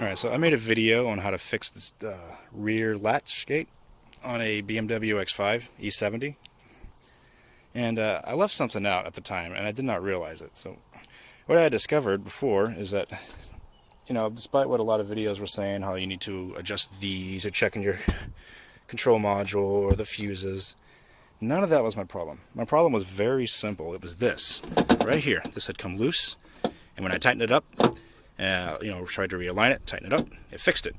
Alright, so I made a video on how to fix this rear latch gate on a BMW X5 E70, and I left something out at the time and I did not realize it. So what I had discovered before is that, despite what a lot of videos were saying, how you need to adjust these or checking your control module or the fuses, none of that was my problem. My problem was very simple. It was this right here. This had come loose, and when I tightened it up, tried to realign it, tighten it up, it fixed it.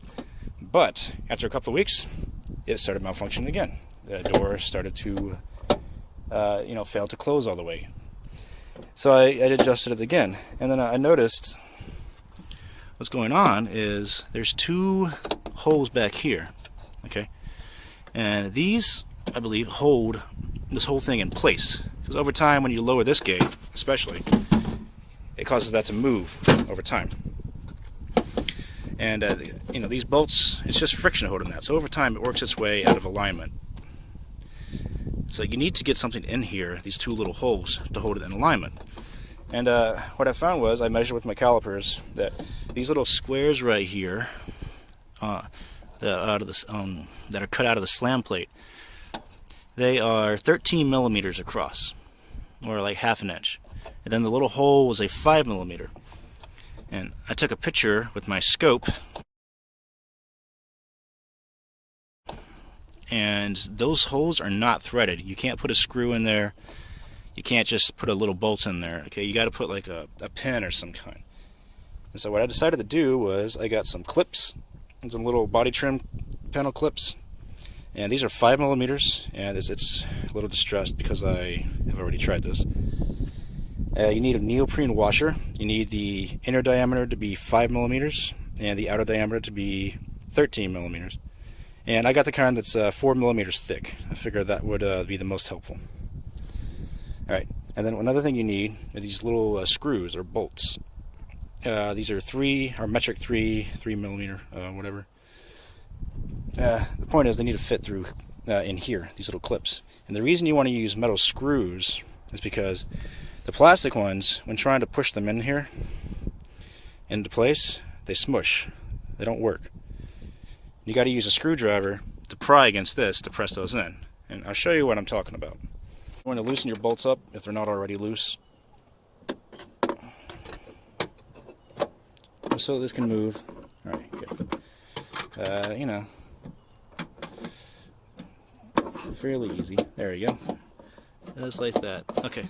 But after a couple of weeks, it started malfunctioning again. The door started to, fail to close all the way. So I adjusted it again, and then I noticed what's going on is there's two holes back here, okay? And these, I believe, hold this whole thing in place. Because over time, when you lower this gate, especially, it causes that to move over time. And these bolts, it's just friction holding that. So over time, it works its way out of alignment. So you need to get something in here, these two little holes, to hold it in alignment. And what I found was, I measured with my calipers that these little squares right here, that are cut out of the slam plate, they are 13 millimeters across, or like half an inch. And then the little hole was a 5 millimeter. And I took a picture with my scope, and those holes are not threaded. You can't put a screw in there. You can't just put a little bolt in there. Okay, you got to put like a pin or some kind. And so what I decided to do was I got some clips, some little body trim panel clips, and these are 5 millimeters, and it's a little distressed because I have already tried this. You need a neoprene washer. You need the inner diameter to be 5 millimeters and the outer diameter to be 13 millimeters. And I got the kind that's 4 millimeters thick. I figured that would be the most helpful. Alright, and then another thing you need are these little screws or bolts. These are metric 3 millimeter, whatever. The point is they need to fit through in here, these little clips. And the reason you want to use metal screws is because the plastic ones, when trying to push them in here into place, they smush. They don't work. You got to use a screwdriver to pry against this to press those in. And I'll show you what I'm talking about. You want to loosen your bolts up if they're not already loose, so this can move. All right, good. Fairly easy. There you go. Just like that. Okay.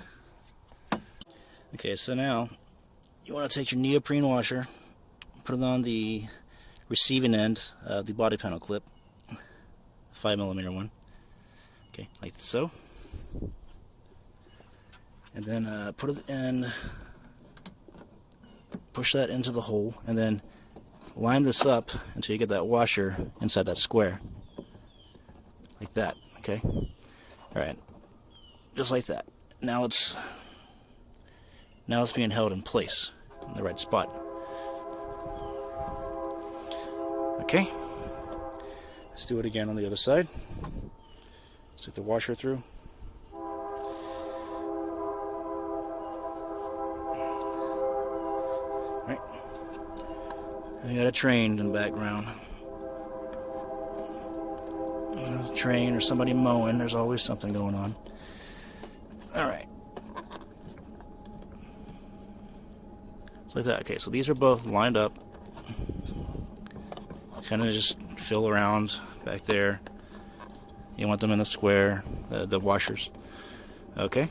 Okay, so now you want to take your neoprene washer, put it on the receiving end of the body panel clip, the 5 millimeter one. Okay, like so. And then put it in, push that into the hole, and then line this up until you get that washer inside that square. Like that, okay? Alright, just like that. Now it's being held in place in the right spot. Okay, let's do it again on the other side. Stick the washer through. Right. I got a train in the background. A train or somebody mowing. There's always something going on. All right. Like that. Okay, so these are both lined up. Kind of just fill around back there. You want them in the square, the washers. Okay.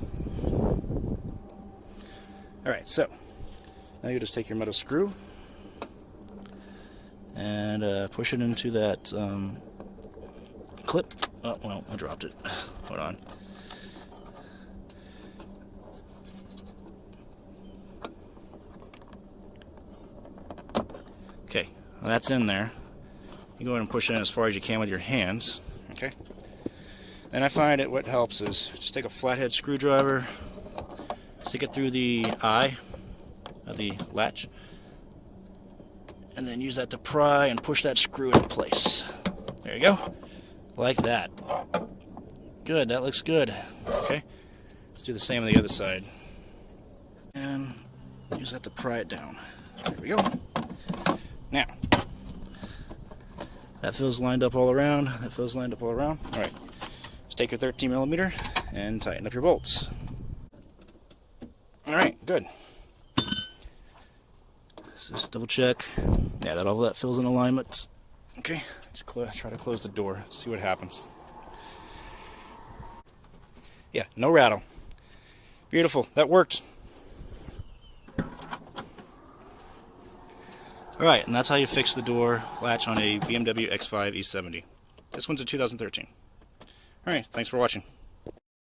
Alright, so now you just take your metal screw and push it into that clip. Oh, well, I dropped it. Hold on. Okay, well, that's in there. You go ahead and push it in as far as you can with your hands. Okay. And I find it what helps is just take a flathead screwdriver, stick it through the eye of the latch, and then use that to pry and push that screw into place. There you go. Like that. Good, that looks good. Okay. Let's do the same on the other side. And use that to pry it down. There we go. Now, That feels lined up all around. That feels lined up all around. All right, just take your 13mm and tighten up your bolts. All right, good. Let's just double check. Yeah, all that feels in alignment. Okay, just try to close the door. See what happens. Yeah, no rattle. Beautiful. That worked. Alright, and that's how you fix the door latch on a BMW X5 E70. This one's a 2013. Alright, thanks for watching.